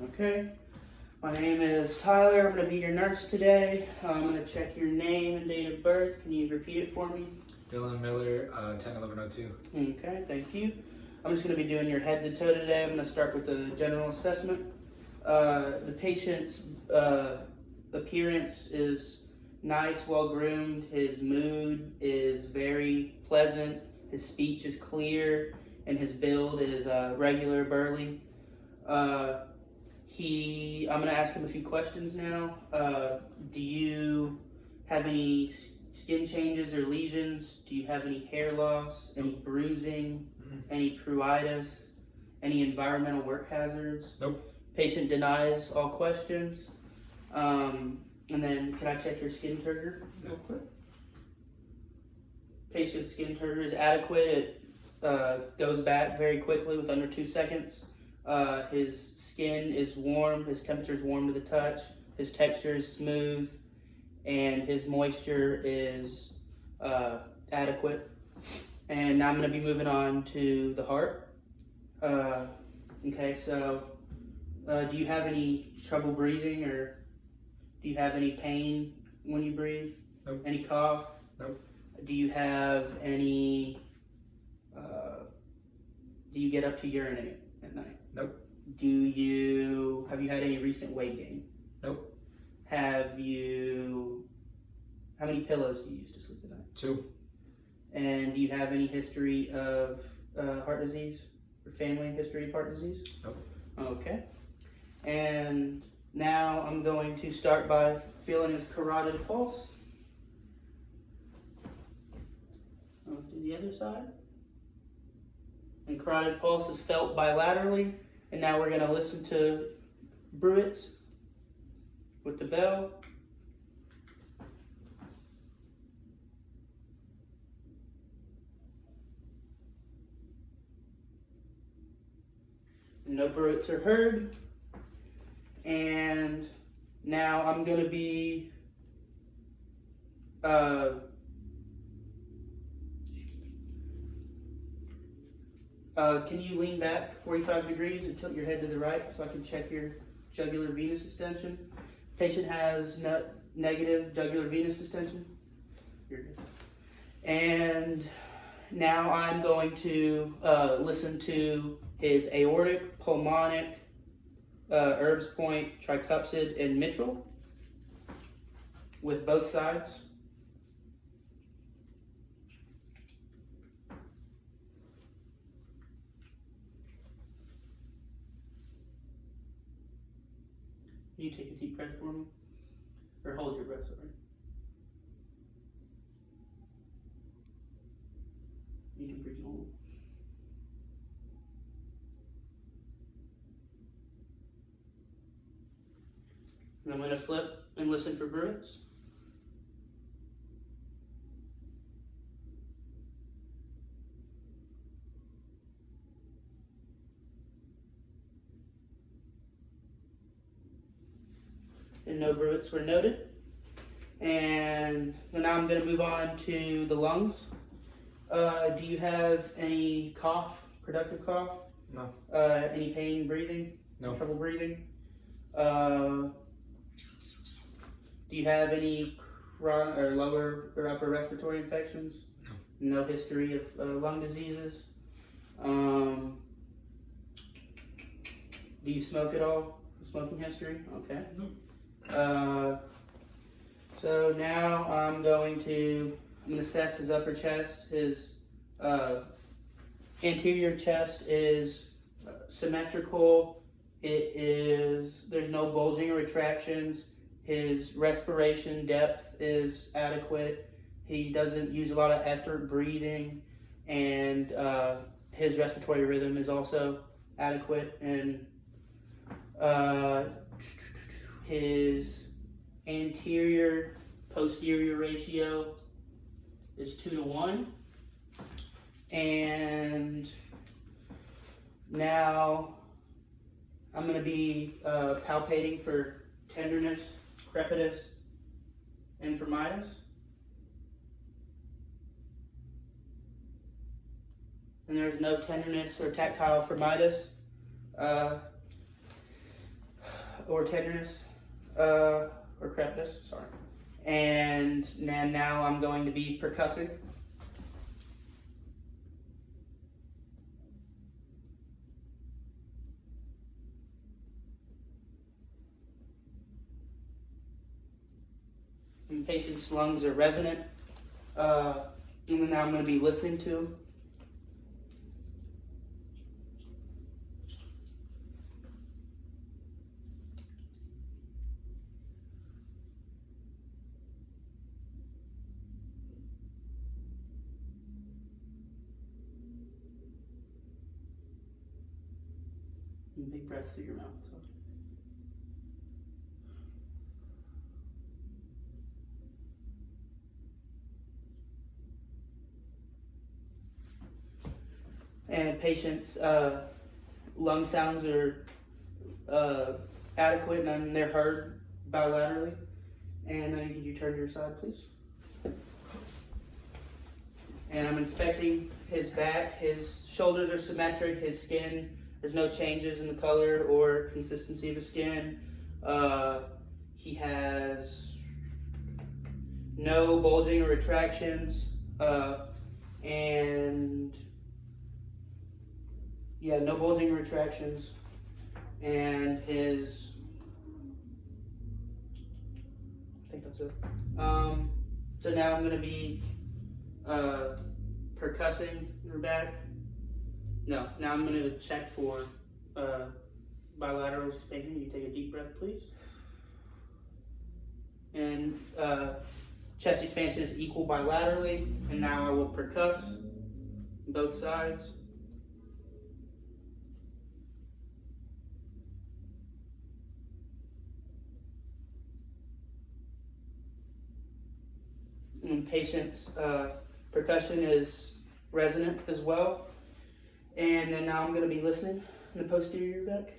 Okay. My name is Tyler. I'm going to be your nurse today. I'm going to check your name and date of birth. Can you repeat it for me? Dylan Miller, 10-11-02. Okay, thank you. I'm just going to be doing your head to toe today. I'm going to start with the general assessment. The patient's appearance is nice, well groomed. His mood is very pleasant. His speech is clear, and his build is regular, burly. I'm going to ask him a few questions now. Do you have any skin changes or lesions? Do you have any hair loss, any bruising, any pruritus, any environmental work hazards? Nope. Patient denies all questions. And then can I check your skin turgor real quick? Patient's skin turgor is adequate. It goes back very quickly with under 2 seconds. His skin is warm, his temperature is warm to the touch, his texture is smooth, and his moisture is adequate. And now I'm going to be moving on to the heart. Okay, so do you have any trouble breathing, or do you have any pain when you breathe? Nope. Any cough? Nope. Do you have any, do you get up to urinate at night? Nope. Have you had any recent weight gain? Nope. How many pillows do you use to sleep at night? 2. And do you have any history of heart disease, or family history of heart disease? Nope. Okay. And now I'm going to start by feeling his carotid pulse. I'll do the other side. And carotid pulse is felt bilaterally. And now we're going to listen to bruits with the bell. No bruits are heard. And now I'm going to be can you lean back 45 degrees and tilt your head to the right so I can check your jugular venous distension? Patient has negative jugular venous distension. You're good. And now I'm going to listen to his aortic, pulmonic, Erb's point, tricuspid, and mitral with both sides. Can you take a deep breath for me? Or hold your breath, sorry. You can breathe normal. And I'm going to flip and listen for bruits. And no bruits were noted. And now I'm going to move on to the lungs. Do you have any cough, productive cough? No. Any pain breathing? No. Trouble breathing? Do you have any lower or upper respiratory infections? No. No history of lung diseases? Do you smoke at all? Smoking history? Okay. No. So now I'm going to assess his upper chest. His anterior chest is symmetrical. There's no bulging or retractions. His respiration depth is adequate. He doesn't use a lot of effort breathing, and his respiratory rhythm is also adequate. And his anterior posterior ratio is 2-to-1. And now I'm going to be palpating for tenderness, crepitus, and firmitus. And there's no tenderness or tactile firmitus. or tenderness, or crepitus, sorry. And then now I'm going to be percussing. And patient's lungs are resonant. And then now I'm going to be listening to him. And big breaths through your mouth. So. And patients' lung sounds are adequate and they're heard bilaterally. And can you turn to your side, please? And I'm inspecting his back. His shoulders are symmetric. His skin, there's no changes in the color or consistency of his skin. He has no bulging or retractions. No bulging or retractions. And his, I think that's it. So now I'm going to be percussing your back. No, now I'm going to check for bilateral expansion. You take a deep breath, please. And chest expansion is equal bilaterally. And now I will percuss both sides. And patient's percussion is resonant as well. And then now I'm going to be listening in the posterior of your back.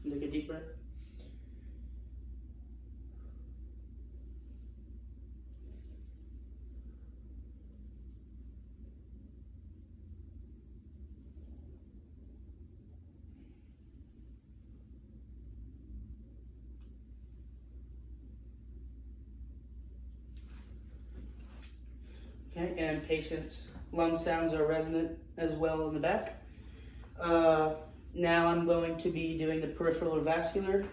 Take a deep breath. Okay, and patient's lung sounds are resonant as well in the back. Now I'm going to be doing the peripheral or vascular.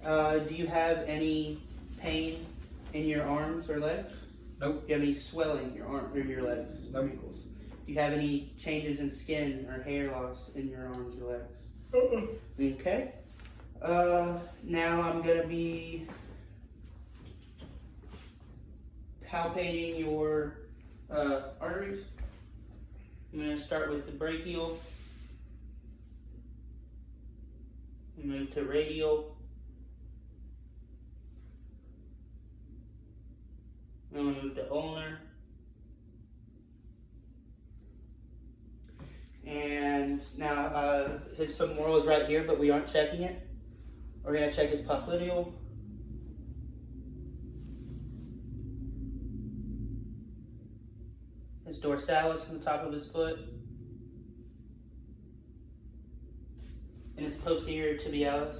Do you have any pain in your arms or legs? Nope. Do you have any swelling in your arm or your legs? Nope. Wrinkles? Do you have any changes in skin or hair loss in your arms or legs? Okay. Now I'm going to be palpating your arteries. I'm going to start with the brachial, move to radial, I'm going to move to ulnar, and now his femoral is right here, but we aren't checking it. We're going to check his popliteal. His dorsalis on the top of his foot, and his posterior tibialis.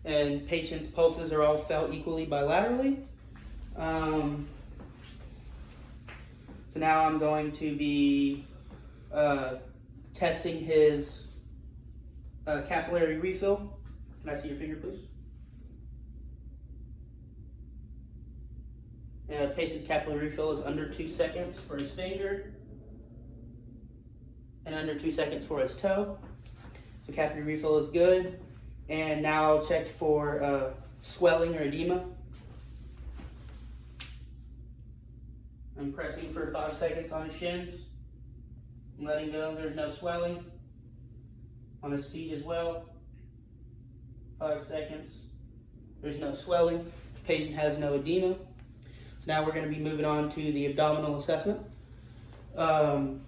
And patient's pulses are all felt equally bilaterally. So now I'm going to be testing his capillary refill. Can I see your finger, please? Patient's capillary refill is under 2 seconds for his finger and under 2 seconds for his toe. So capillary refill is good. And now I'll check for swelling or edema. I'm pressing for 5 seconds on his shins. I'm letting go, there's no swelling. On his feet as well. 5 seconds. There's no swelling. The patient has no edema. Now we're going to be moving on to the abdominal assessment. Do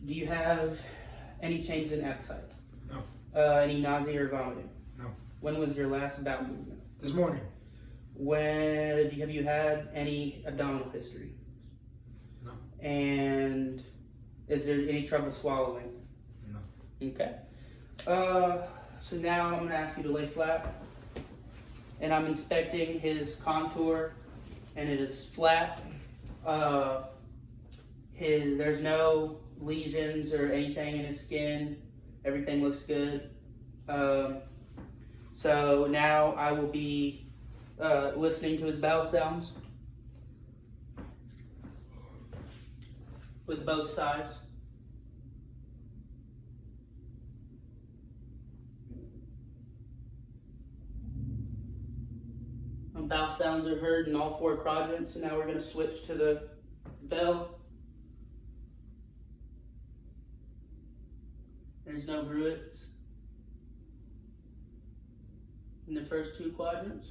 you have any changes in appetite? No. Any nausea or vomiting? No. When was your last bowel movement? This morning. Have you had any abdominal history? And is there any trouble swallowing? No. Okay. So now I'm gonna ask you to lay flat. And I'm inspecting his contour, and it is flat. There's no lesions or anything in his skin. Everything looks good. So now I will be listening to his bowel sounds with both sides. Bowel sounds are heard in all 4 quadrants, so now we're going to switch to the bell. There's no bruits in the first 2 quadrants.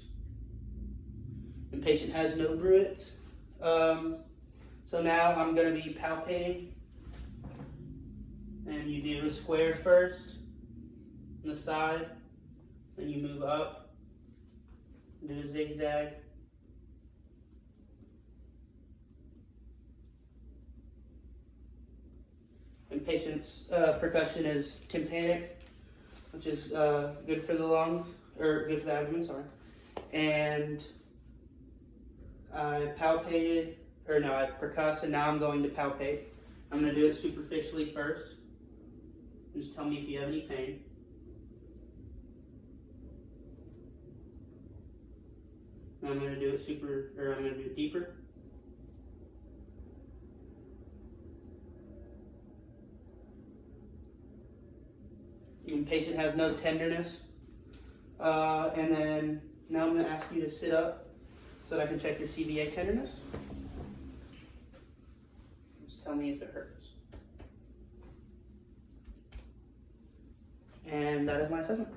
The patient has no bruits. So now I'm going to be palpating. And you do a square first on the side, then you move up. Do a zigzag. And patient's percussion is tympanic, which is good for the lungs, or good for the abdomen, sorry. And I palpated, or no, I percussed, and now I'm going to palpate. I'm going to do it superficially first. Just tell me if you have any pain. Now I'm going to do it I'm going to do it deeper. The patient has no tenderness. And then now I'm going to ask you to sit up so that I can check your CVA tenderness. Just tell me if it hurts. And that is my assessment.